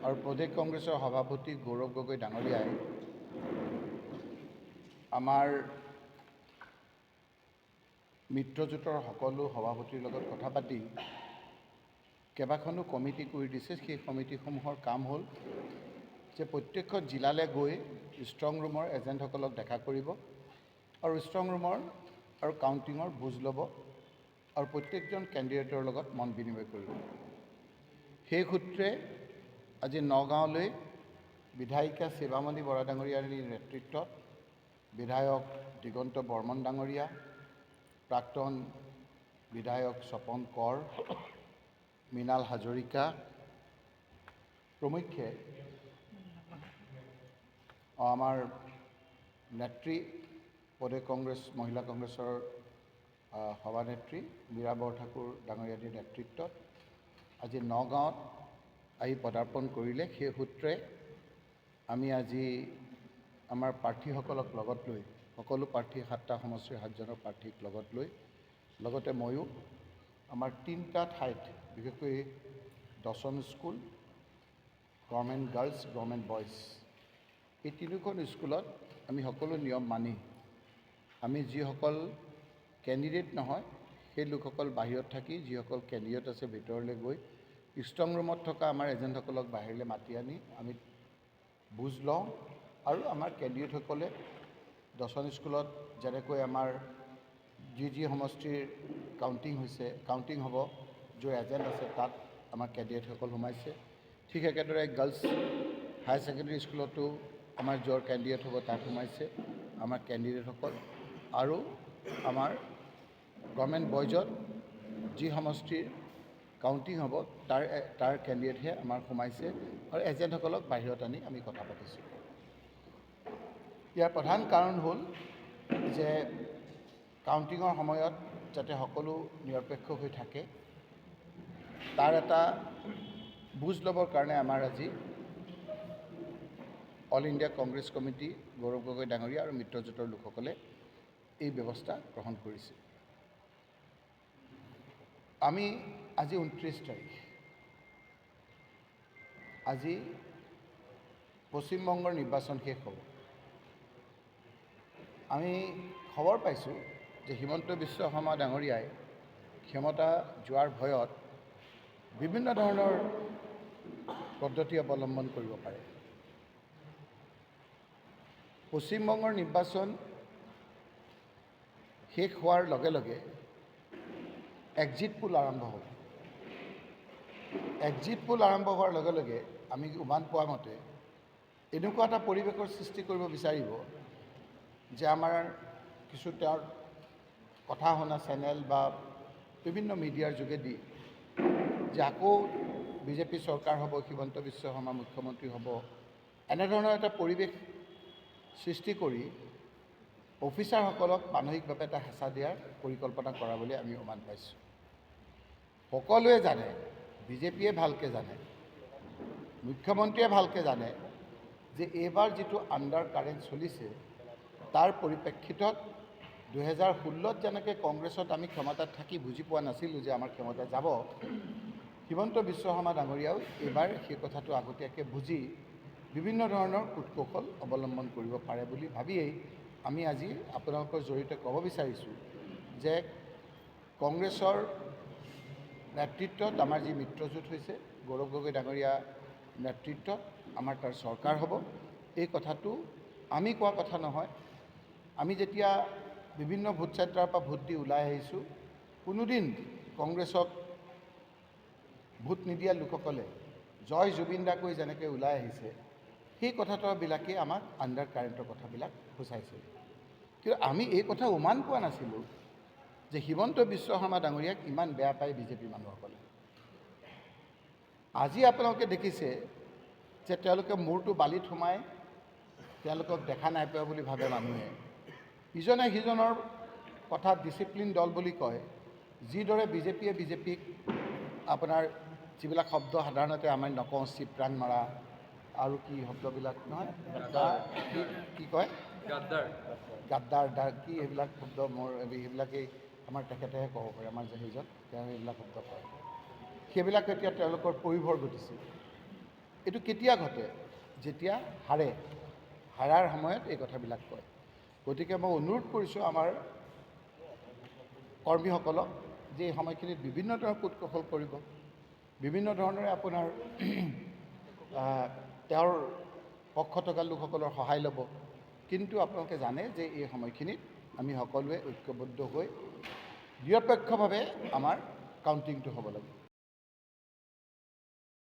আৰু প্ৰদেশ কংগ্ৰেছৰ সভাপতি গৌৰৱ গগৈ ডাঙৰীয়াই আমাৰ মিত্ৰজোঁটৰ সকলো সভাপতিৰ লগত কথা পাতি কেইবাখনো কমিটি কৰি দিছে। সেই কমিটিসমূহৰ কাম হ'ল যে প্ৰত্যেকখন জিলালৈ গৈ ষ্ট্ৰং ৰুমৰ এজেণ্টসকলক দেখা কৰিব আৰু ষ্ট্ৰং ৰুমৰ আৰু কাউণ্টিঙৰ বুজ ল'ব আৰু প্ৰত্যেকজন কেণ্ডিডেটৰ লগত মত বিনিময় কৰিব। সেই সূত্ৰে আজি নগাঁৱলৈ বিধায়িকা শিৱামণি বৰা ডাঙৰীয়াৰ নেতৃত্বত বিধায়ক দিগন্ত বৰ্মন ডাঙৰীয়া, প্ৰাক্তন বিধায়ক স্বপন কৰ, মৃণাল হাজৰিকা প্ৰমুখ্যে আমাৰ নেত্ৰী প্ৰদেশ কংগ্ৰেছ মহিলা কংগ্ৰেছৰ সভানেত্ৰী মীৰা বৰঠাকুৰ ডাঙৰীয়াৰ নেতৃত্বত আজি নগাঁৱত আহি পদাৰ্পণ কৰিলে। সেই সূত্ৰে আমি আজি আমাৰ প্ৰাৰ্থীসকলক লগত লৈ সকলো প্ৰাৰ্থী 7টা সমষ্টিৰ 7জনৰ প্ৰাৰ্থীক লগত লৈ লগতে ময়ো আমাৰ 3টা ঠাইত বিশেষকৈ দশম school, government girls, government boys এই তিনিখন স্কুলত আমি সকলো নিয়ম মানি আমি যিসকল কেণ্ডিডেট নহয় সেই লোকসকল বাহিৰত থাকি যিসকল কেণ্ডিডেট আছে ভিতৰলৈ গৈ ষ্ট্ৰং ৰুমত থকা আমাৰ এজেণ্টসকলক বাহিৰলৈ মাতি আনি আমি বুজ লওঁ আৰু আমাৰ কেণ্ডিডেটসকলে দশম স্কুলত যেনেকৈ আমাৰ যি সমষ্টিৰ কাউণ্টিং হ'ব য'ৰ এজেণ্ট আছে তাত আমাৰ কেণ্ডিডেটসকল সোমাইছে। ঠিক একেদৰে গাৰ্লছ হায়াৰ ছেকেণ্ডেৰী স্কুলতো আমাৰ য'ৰ কেণ্ডিডেট হ'ব তাত সোমাইছে আমাৰ কেণ্ডিডেটসকল আৰু আমাৰ গভৰ্ণমেণ্ট বইজত যি সমষ্টিৰ কাউণ্টিং হ'ব তাৰ কেণ্ডিডেটহে আমাৰ সোমাইছে আৰু এজেণ্টসকলক বাহিৰত আনি আমি কথা পাতিছোঁ। ইয়াৰ প্ৰধান কাৰণ হ'ল যে কাউণ্টিঙৰ সময়ত যাতে সকলো নিৰপেক্ষ হৈ থাকে তাৰ এটা বুজ ল'বৰ কাৰণে আমাৰ আজি all India Congress committee Gaurav Gogoi ডাঙৰীয়া আৰু মিত্ৰজোঁটৰ লোকসকলে এই ব্যৱস্থা গ্ৰহণ কৰিছে। আমি আজি 29 তাৰিখ, আজি পশ্চিমবংগৰ নিৰ্বাচন শেষ হ'ব। আমি খবৰ পাইছোঁ যে হিমন্ত বিশ্ব শৰ্মা ডাঙৰীয়াই ক্ষমতা যোৱাৰ ভয়ত বিভিন্ন ধৰণৰ পদ্ধতি অৱলম্বন কৰিব পাৰে। পশ্চিমবংগৰ নিৰ্বাচন শেষ হোৱাৰ লগে লগে এক্সিট পোল আৰম্ভ হ'ব। এক্সিট পোল আৰম্ভ হোৱাৰ লগে লগে আমি উমান পোৱা মতে এনেকুৱা এটা পৰিৱেশৰ সৃষ্টি কৰিব বিচাৰিব যে আমাৰ কিছু তেওঁৰ কথা শুনা চেনেল বা বিভিন্ন মিডিয়াৰ যোগেদি যে আকৌ বিজেপি চৰকাৰ হ'ব, হিমন্ত বিশ্ব শৰ্মা মুখ্যমন্ত্ৰী হ'ব, এনেধৰণৰ এটা পৰিৱেশ সৃষ্টি কৰি অফিচাৰসকলক মানসিকভাৱে এটা হেঁচা দিয়াৰ পৰিকল্পনা কৰা বুলি আমি অনুমান পাইছোঁ। সকলোৱে জানে, বিজেপিয়ে ভালকৈ জানে, মুখ্যমন্ত্ৰীয়ে ভালকৈ জানে যে এইবাৰ যিটো আণ্ডাৰ কাৰেণ্ট চলিছে তাৰ পৰিপ্ৰেক্ষিতত 2016ত যেনেকৈ কংগ্ৰেছত আমি ক্ষমতাত থাকি বুজি পোৱা নাছিলোঁ যে আমাৰ ক্ষমতা যাব, হিমন্ত বিশ্ব শৰ্মা ডাঙৰীয়াও এইবাৰ সেই কথাটো আগতীয়াকৈ বুজি বিভিন্ন ধৰণৰ কূটকৌশল অৱলম্বন কৰিব পাৰে বুলি ভাবিয়েই আমি আজি আপোনালোকৰ জৰিয়তে ক'ব বিচাৰিছোঁ যে কংগ্ৰেছৰ নেতৃত্বত আমাৰ যি মিত্ৰজোঁট হৈছে গৌৰৱ গগৈ ডাঙৰীয়া নেতৃত্বত আমাৰ তাৰ চৰকাৰ হ'ব। এই কথাটো আমি কোৱা কথা নহয়। আমি যেতিয়া বিভিন্ন ভোট চেণ্টাৰৰ পৰা ভোট দি ওলাই আহিছোঁ, কোনোদিন কংগ্ৰেছক ভোট নিদিয়া লোকসকলে জয় জুবিন দা কৈ যেনেকৈ ওলাই আহিছে সেই কথাটোবিলাকেই আমাক আণ্ডাৰ কাৰেণ্টৰ কথাবিলাক সূচাইছিল। কিন্তু আমি এই কথা উমান পোৱা নাছিলোঁ যে হিমন্ত বিশ্ব শৰ্মা ডাঙৰীয়াক ইমান বেয়া পায় বিজেপি মানুহসকলে। আজি আপোনালোকে দেখিছে যে তেওঁলোকে মূৰটো বালিত সোমাই তেওঁলোকক দেখা নাই পোৱা বুলি ভাবে মানুহে। ইজনে সিজনৰ কথা ডিচিপ্লিন দল বুলি কয়। যিদৰে বিজেপিক আপোনাৰ যিবিলাক শব্দ সাধাৰণতে আমি নকওঁ, চিপৰাং মৰা আৰু কি শব্দবিলাক নহয়, কি কয়, গাদ্দাৰ কি এইবিলাক শব্দ মোৰ সেইবিলাকেই আমাৰ তেখেতেহে ক'ব পাৰে, আমাৰ জাহিজত তেওঁ এইবিলাক শব্দ কয়। সেইবিলাক এতিয়া তেওঁলোকৰ পয়োভৰ ঘটিছে। এইটো কেতিয়া ঘটে? যেতিয়া হাৰাৰ সময়ত এই কথাবিলাক কয়। গতিকে মই অনুৰোধ কৰিছোঁ আমাৰ কৰ্মীসকলক যে এই সময়খিনিত বিভিন্ন ধৰণৰ কূটকৌশল কৰিব, বিভিন্ন ধৰণেৰে আপোনাৰ তেওঁৰ পক্ষত থকা লোকসকলৰ সহায় ল'ব, কিন্তু আপোনালোকে জানে যে এই সময়খিনিত আমি সকলোৱে ঐক্যবদ্ধ হৈ নিৰপেক্ষভাৱে আমাৰ কাউণ্টিংটো হ'ব লাগিব।